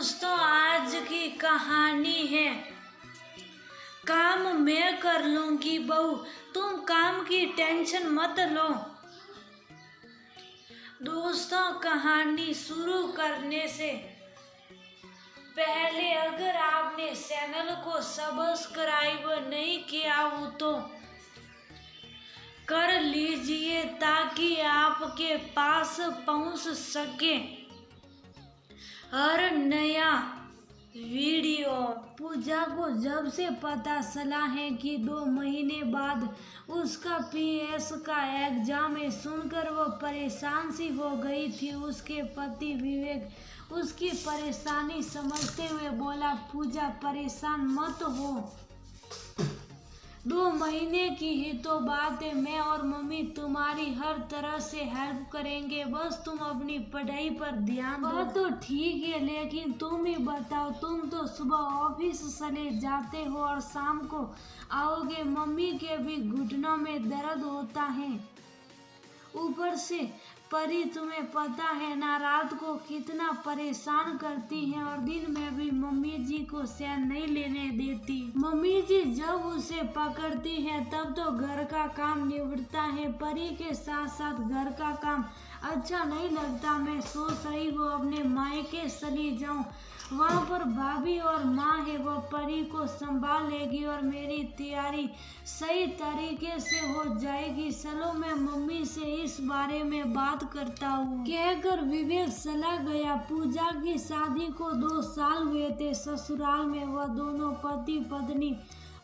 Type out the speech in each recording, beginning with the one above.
दोस्तों, आज की कहानी है काम मैं कर लूंगी बहू, तुम काम की टेंशन मत लो। दोस्तों, कहानी शुरू करने से पहले अगर आपने चैनल को सब्सक्राइब नहीं किया हो तो कर लीजिए ताकि आपके पास पहुंच सके हर नया वीडियो। पूजा को जब से पता चला है कि 2 महीने बाद उसका पीएस का एग्जाम है, सुनकर वो परेशान सी हो गई थी। उसके पति विवेक उसकी परेशानी समझते हुए बोला, पूजा परेशान मत हो, 2 महीने की ही तो बात है। मैं और मम्मी तुम्हारी हर तरह से हेल्प करेंगे, बस तुम अपनी पढ़ाई पर ध्यान दो। तो ठीक है, लेकिन तुम ही बताओ, तुम तो सुबह ऑफिस चले जाते हो और शाम को आओगे। मम्मी के भी घुटनों में दर्द होता है, ऊपर से परी तुम्हें पता है ना रात को कितना परेशान करती है और दिन में भी मम्मी जी को चैन नहीं लेने देती। मम्मी जी जब उसे पकड़ती है तब तो घर का काम निपटता है, परी के साथ साथ घर का काम अच्छा नहीं लगता। मैं सोच रही हूँ अपने मायके चली जाऊँ, वहाँ पर भाभी और माँ है, वो परी को संभाल लेगी और मेरी तैयारी सही तरीके से हो जाएगी। चलो मैं मम्मी से इस बारे में बात करता हूँ, कहकर विवेक चला गया। पूजा की शादी को 2 साल हुए थे। ससुराल में वह दोनों पति पत्नी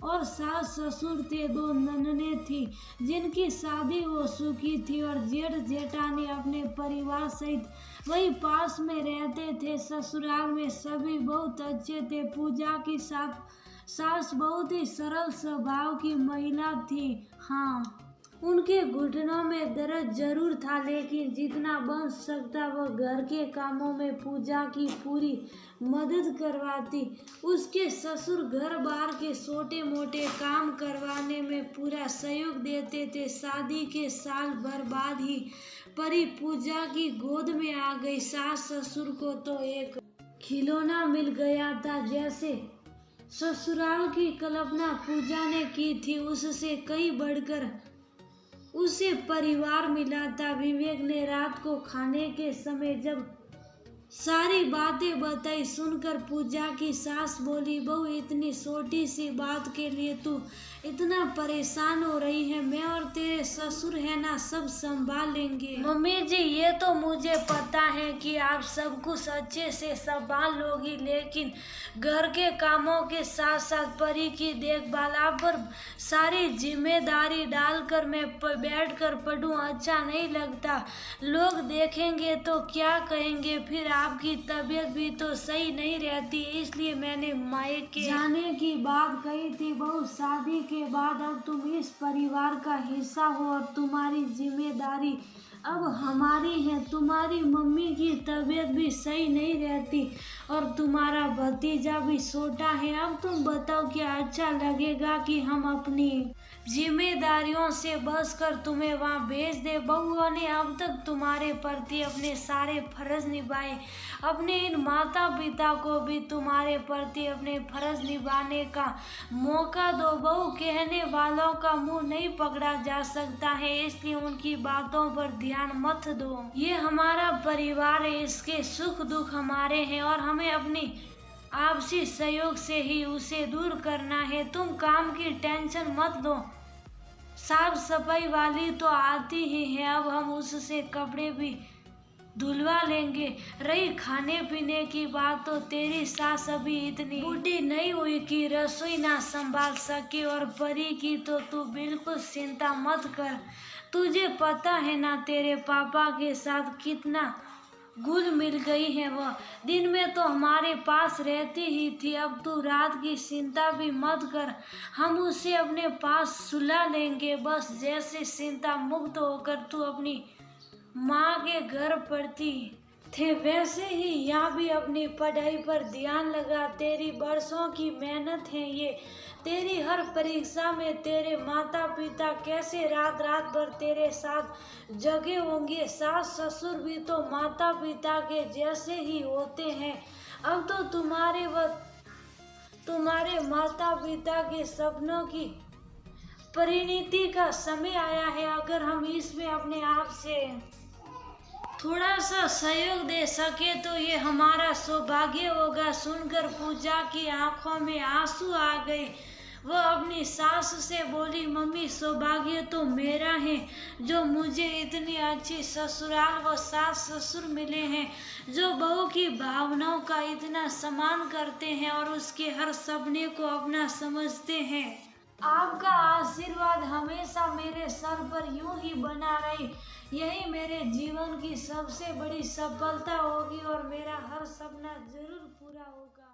और सास ससुर थे। 2 ननदें थी जिनकी शादी हो चुकी थी और जेठ जेठानी अपने परिवार सहित वही पास में रहते थे। ससुराल में सभी बहुत अच्छे थे। पूजा की सास बहुत ही सरल स्वभाव की महिला थी। हाँ, उनके घुटनों में दर्द जरूर था, लेकिन जितना बन सकता वह घर के कामों में पूजा की पूरी मदद करवाती। उसके ससुर घर बार के छोटे मोटे काम करवाने में पूरा सहयोग देते थे। शादी के साल भर बाद ही परी पूजा की गोद में आ गई। सास ससुर को तो एक खिलौना मिल गया था। जैसे ससुराल की कल्पना पूजा ने की थी, उससे कई बढ़कर उसे परिवार मिला था। विवेक ने रात को खाने के समय जब सारी बातें बताई, सुनकर पूजा की सास बोली, बहू इतनी छोटी सी बात के लिए तू इतना परेशान हो रही है, मैं और तेरे ससुर है ना, सब संभाल लेंगे। मम्मी जी, ये तो मुझे पता है कि आप सब कुछ अच्छे से संभाल लोगी, लेकिन घर के कामों के साथ साथ परी की देखभाल आप पर सारी जिम्मेदारी डालकर मैं बैठकर पढ़ूं अच्छा नहीं लगता। लोग देखेंगे तो क्या कहेंगे, फिर आपकी तबीयत भी तो सही नहीं रहती, इसलिए मैंने मायके जाने की बात कही थी। बहू, शादी के बाद अब तुम इस परिवार का हिस्सा हो और तुम्हारी जिम्मेदारी अब हमारी है। तुम्हारी मम्मी की तबीयत भी सही नहीं रहती और तुम्हारा भतीजा भी छोटा है। अब तुम बताओ, क्या अच्छा लगेगा कि हम अपनी जिम्मेदारियों से बचकर तुम्हें वहाँ भेज दे। बहुओं ने अब तक तुम्हारे प्रति अपने सारे फर्ज निभाए, अपने इन माता पिता को भी तुम्हारे प्रति अपने फर्ज निभाने का मौका दो। बहू, कहने वालों का मुंह नहीं पकड़ा जा सकता है, इसलिए उनकी बातों पर ध्यान मत दो। ये हमारा परिवार है, इसके सुख दुख हमारे हैं और हमें अपनी आपसी सहयोग से ही उसे दूर करना है। तुम काम की टेंशन मत दो, साफ सफाई वाली तो आती ही है, अब हम उससे कपड़े भी धुलवा लेंगे। रही खाने पीने की बात, तो तेरी सास अभी इतनी बूढ़ी नहीं हुई कि रसोई ना संभाल सके, और परी की तो तू बिल्कुल चिंता मत कर। तुझे पता है ना तेरे पापा के साथ कितना घुल मिल गई है, वह दिन में तो हमारे पास रहती ही थी। अब तू रात की चिंता भी मत कर, हम उसे अपने पास सुला लेंगे। बस जैसे चिंता मुक्त होकर तू अपनी माँ के घर पड़ती थे वैसे ही यहाँ भी अपनी पढ़ाई पर ध्यान लगा। तेरी बरसों की मेहनत है ये, तेरी हर परीक्षा में तेरे माता पिता कैसे रात रात भर तेरे साथ जगे होंगे। सास ससुर भी तो माता पिता के जैसे ही होते हैं। अब तो तुम्हारे माता पिता के सपनों की परिणति का समय आया है। अगर हम इसमें अपने आप से थोड़ा सा सहयोग दे सके तो ये हमारा सौभाग्य होगा। सुनकर पूजा की आंखों में आंसू आ गए। वह अपनी सास से बोली, मम्मी सौभाग्य तो मेरा है जो मुझे इतनी अच्छी ससुराल व सास ससुर मिले हैं, जो बहू की भावनाओं का इतना सम्मान करते हैं और उसके हर सपने को अपना समझते हैं। आपका आशीर्वाद हमेशा मेरे सर पर यूं ही बना रहे। यही मेरे जीवन की सबसे बड़ी सफलता होगी और मेरा हर सपना जरूर पूरा होगा।